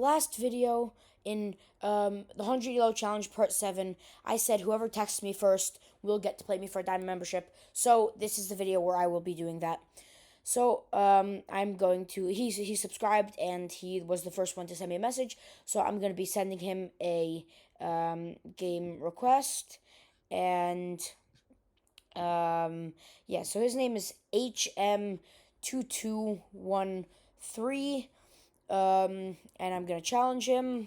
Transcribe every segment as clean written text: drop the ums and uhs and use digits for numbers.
Last video in the 100 Elo Challenge Part 7, I said whoever texts me first will get to play me for a Diamond membership. So this is the video where I will be doing that. So I'm going to, he subscribed and he was the first one to send me a message. So I'm going to be sending him a game request. And yeah, so his name is HM2213. And I'm gonna challenge him.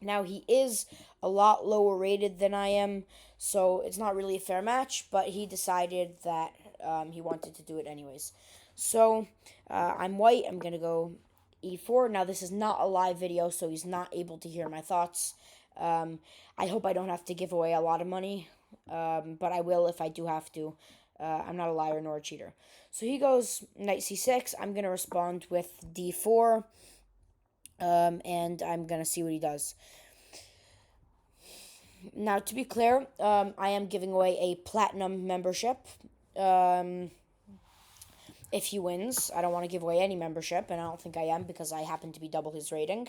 Now he is a lot lower rated than I am, so it's not really a fair match. But he decided that he wanted to do it anyways. So I'm white. I'm gonna go E4. Now this is not a live video, so he's not able to hear my thoughts. I hope I don't have to give away a lot of money, but I will if I do have to. I'm not a liar nor a cheater. So he goes knight c6. I'm going to respond with d4, and I'm going to see what he does. Now, to be clear, I am giving away a platinum membership. If he wins, I don't want to give away any membership, and I don't think I am because I happen to be double his rating.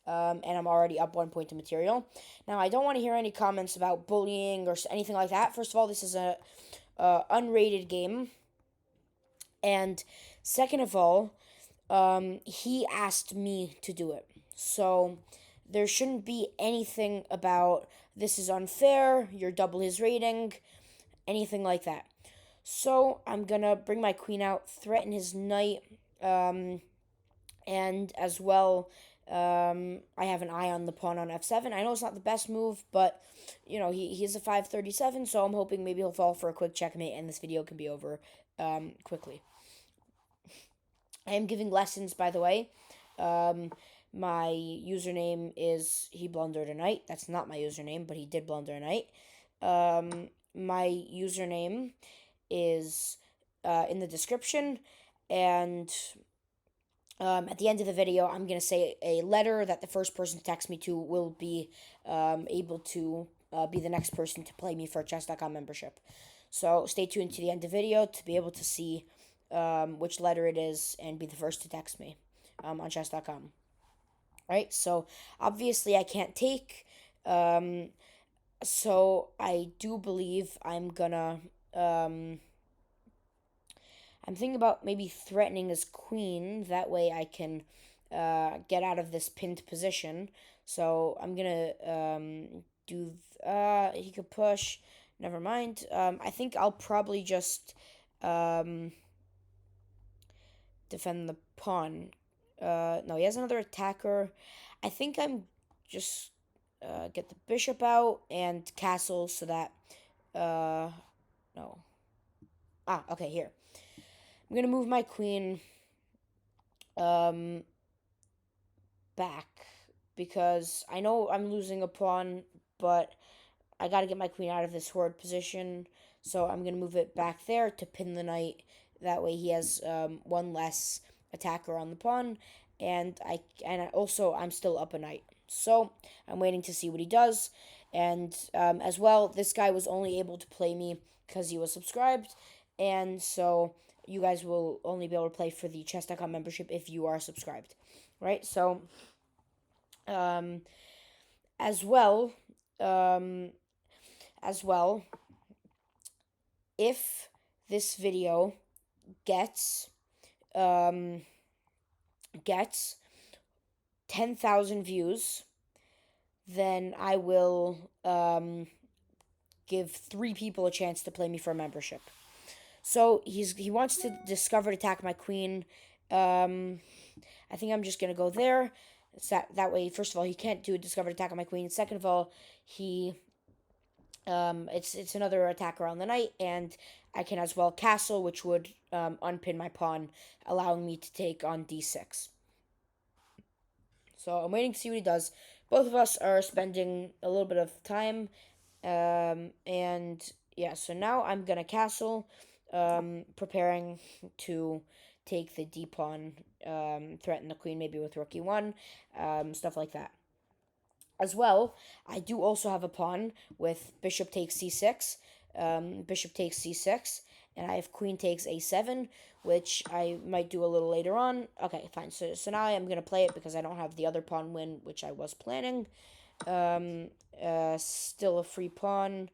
And I'm already up 1 point to material. Now, I don't want to hear any comments about bullying or anything like that. First of all, this is a unrated game. And second of all, he asked me to do it. So there shouldn't be anything about this is unfair, you're double his rating, anything like that. So I'm going to bring my queen out, threaten his knight, and as well, I have an eye on the pawn on f7. I know it's not the best move, but, you know, he's a 537, so I'm hoping maybe he'll fall for a quick checkmate and this video can be over quickly. I am giving lessons, by the way. My username is he blundered a knight. That's not my username, but he did blunder a knight. My username is in the description, and at the end of the video, I'm going to say a letter that the first person to text me to will be able to be the next person to play me for a chess.com membership. So stay tuned to the end of the video to be able to see which letter it is and be the first to text me on chess.com. Right, so obviously I can't take, so I do believe I'm gonna, I'm thinking about maybe threatening his queen, that way I can get out of this pinned position. So I'm gonna do, he could push, never mind. I think I'll probably just defend the pawn. No, he has another attacker. I think I'm just get the bishop out and castle so that no. Okay, here. I'm gonna move my queen back because I know I'm losing a pawn, but I gotta get my queen out of this horrid position. So I'm gonna move it back there to pin the knight. That way he has one less attacker on the pawn, and also I'm still up a knight. So I'm waiting to see what he does, and as well, this guy was only able to play me because he was subscribed, and so you guys will only be able to play for the chess.com membership if you are subscribed, right? So as well, as well, if this video gets 10,000 views, then I will give 3 people a chance to play me for a membership. So he wants to discover to attack my queen. I think I'm just gonna go there. That way, first of all, he can't do a discovered attack on my queen. Second of all, he it's another attacker on the knight, and I can as well castle, which would unpin my pawn, allowing me to take on d6. So I'm waiting to see what he does. Both of us are spending a little bit of time, and yeah. So now I'm gonna castle, preparing to take the d pawn, threaten the queen maybe with rook e1, stuff like that. As well, I do also have a pawn with bishop takes c6, bishop takes c6, and I have queen takes a7, which I might do a little later on. Okay, fine. So now I am going to play it because I don't have the other pawn win, which I was planning. Um, Still a free pawn,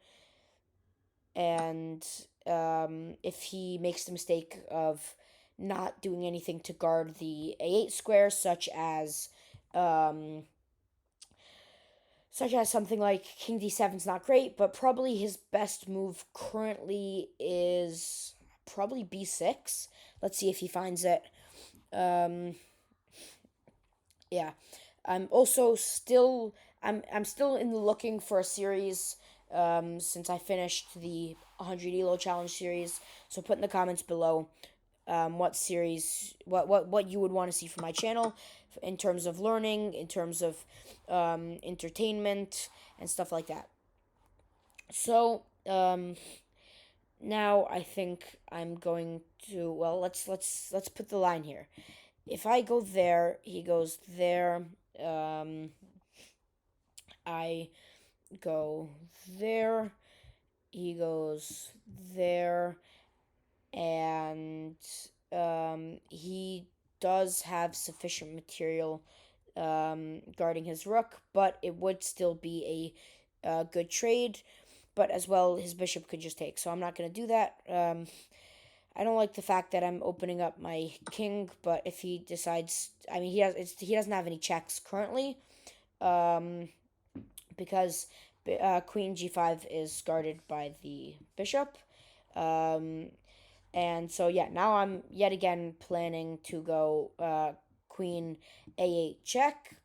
and if he makes the mistake of not doing anything to guard the a8 square, um, such as something like king d7 is not great, but probably his best move currently is probably b6. Let's see if he finds it. Um, yeah, I'm also still I'm still in the looking for a series since I finished the 100 Elo challenge series. So put in the comments below what series, what you would want to see from my channel in terms of learning, in terms of entertainment, and stuff like that. So now I think I'm going to, well, let's put the line here. If I go there, he goes there. Um, I go there. He goes there, and he does have sufficient material guarding his rook, but it would still be a good trade. But as well, his bishop could just take. So I'm not going to do that. I don't like the fact that I'm opening up my king, but if he decides, I mean, he doesn't have any checks currently, um, because Queen G5 is guarded by the bishop. Um, and so yeah, now I'm yet again planning to go Queen A8 check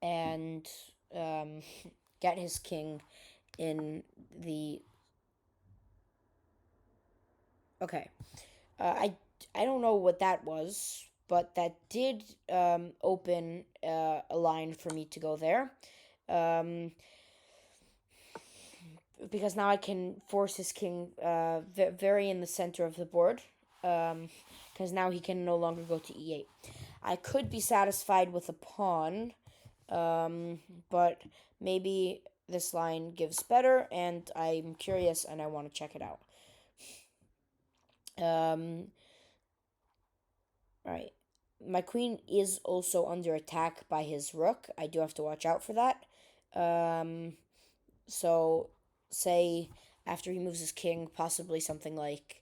and um, get his king in the. Okay, I don't know what that was, but that did open a line for me to go there. Um, because now I can force his king very in the center of the board. Because now he can no longer go to e8. I could be satisfied with a pawn, but maybe this line gives better, and I'm curious and I want to check it out. Right. My queen is also under attack by his rook. I do have to watch out for that. So, say after he moves his king, possibly something like,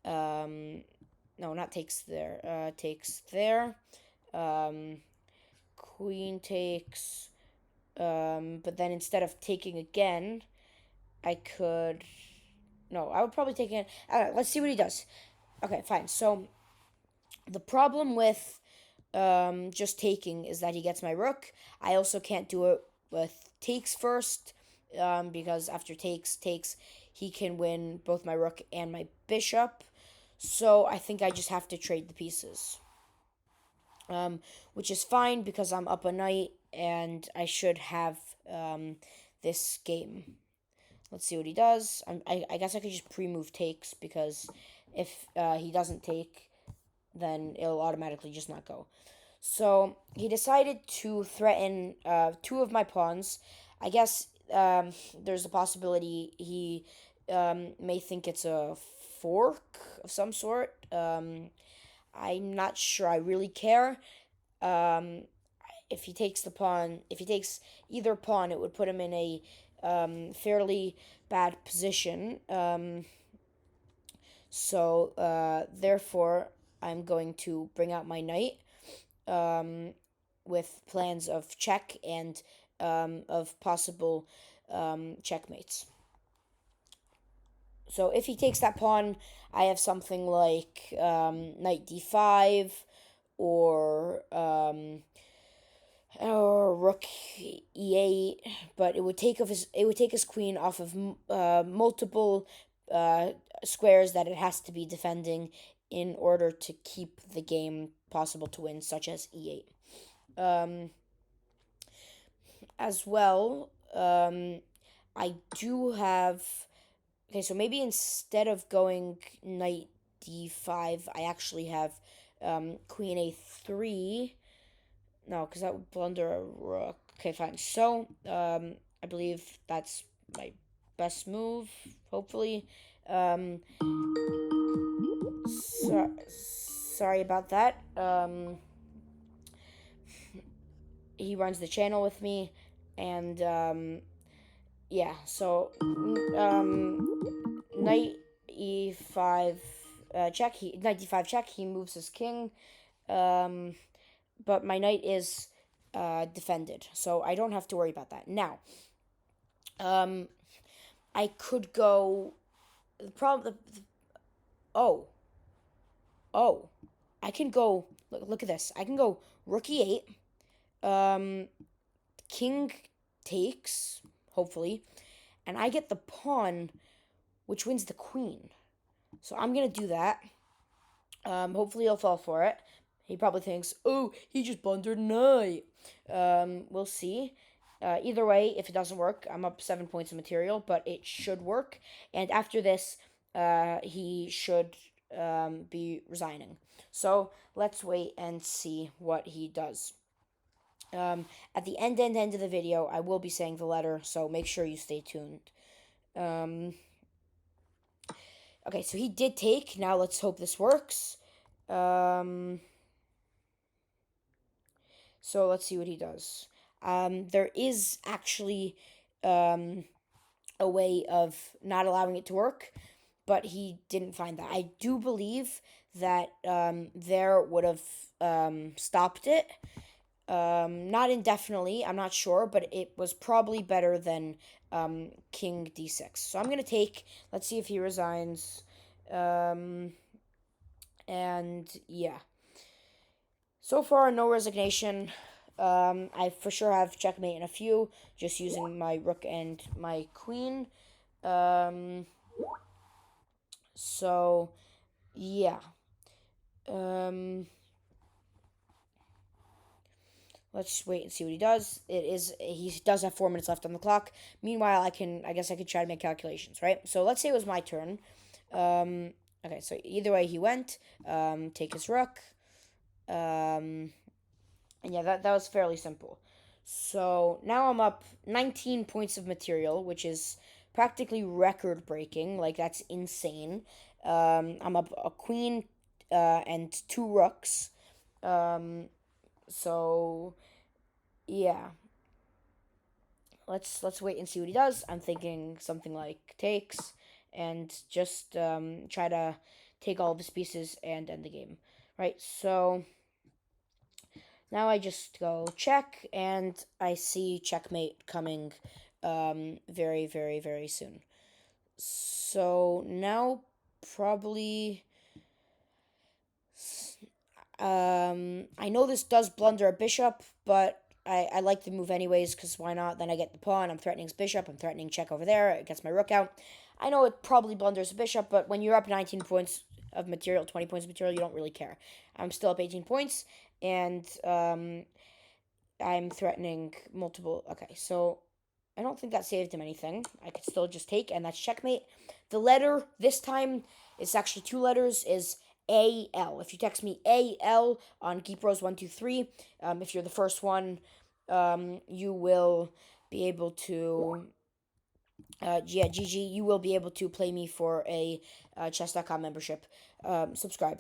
no, not takes there, takes there. Um, Queen takes, but then instead of taking again, I could, no, I would probably take it. Let's see what he does. Okay, fine. So, the problem with just taking is that he gets my rook. I also can't do it with takes first, because after takes, he can win both my rook and my bishop. So I think I just have to trade the pieces, which is fine because I'm up a knight and I should have this game. Let's see what he does. I guess I could just pre-move takes because if he doesn't take, then it'll automatically just not go. So he decided to threaten two of my pawns. I guess there's a possibility he may think it's a fork of some sort. I'm not sure. I really care. Um, if he takes the pawn, if he takes either pawn, it would put him in a fairly bad position. Therefore, I'm going to bring out my knight with plans of check and of possible checkmates. So if he takes that pawn, I have something like knight d5 or rook e8, but it would take his queen off of multiple squares that it has to be defending in order to keep the game possible to win, such as e8. As well, I do have. Okay, so maybe instead of going knight d5, I actually have queen a3. No, because that would blunder a rook. Okay, fine. So, I believe that's my best move, hopefully. So, sorry about that. He runs the channel with me, and yeah. So, knight e5 check. Knight d5 check. He moves his king. Um, but my knight is defended, so I don't have to worry about that. Now, um, I could go. The problem. Oh, oh, I can go. Look at this. I can go rook e8. Um, king takes, hopefully, and I get the pawn, which wins the queen. So I'm gonna do that. Hopefully he'll fall for it. He probably thinks, oh, he just blundered a knight. We'll see. Either way, if it doesn't work, I'm up 7 points of material, but it should work. And after this, he should be resigning. So let's wait and see what he does. At the end of the video, I will be saying the letter, so make sure you stay tuned. Okay, so he did take. Now let's hope this works. So let's see what he does. There is actually a way of not allowing it to work, but he didn't find that. I do believe that there would have stopped it. Not indefinitely, I'm not sure, but it was probably better than king d6. So I'm going to take, let's see if he resigns. And yeah. So far, no resignation. I for sure have checkmate in a few, just using my rook and my queen. Um, so, yeah. Um, let's wait and see what he does. He does have 4 minutes left on the clock. Meanwhile, I guess I could try to make calculations, right? So let's say it was my turn. Okay, so either way he went. Take his rook. And yeah, that was fairly simple. So now I'm up 19 points of material, which is practically record breaking. Like, that's insane. I'm up a queen and two rooks. So yeah, let's wait and see what he does. I'm thinking something like takes, and just try to take all of his pieces and end the game. Right. So now I just go check, and I see checkmate coming very, very, very soon. So now probably. I know this does blunder a bishop, but I like the move anyways, because why not? Then I get the pawn. I'm threatening his bishop. I'm threatening check over there. It gets my rook out. I know it probably blunders a bishop, but when you're up 19 points of material, 20 points of material, you don't really care. I'm still up 18 points, and I'm threatening multiple. Okay, so I don't think that saved him anything. I could still just take, and that's checkmate. The letter this time, it's actually two letters, is AL. If you text me AL on Geeprose123, if you're the first one, you will be able to. Yeah, GG, you will be able to play me for a chess.com membership. Subscribe.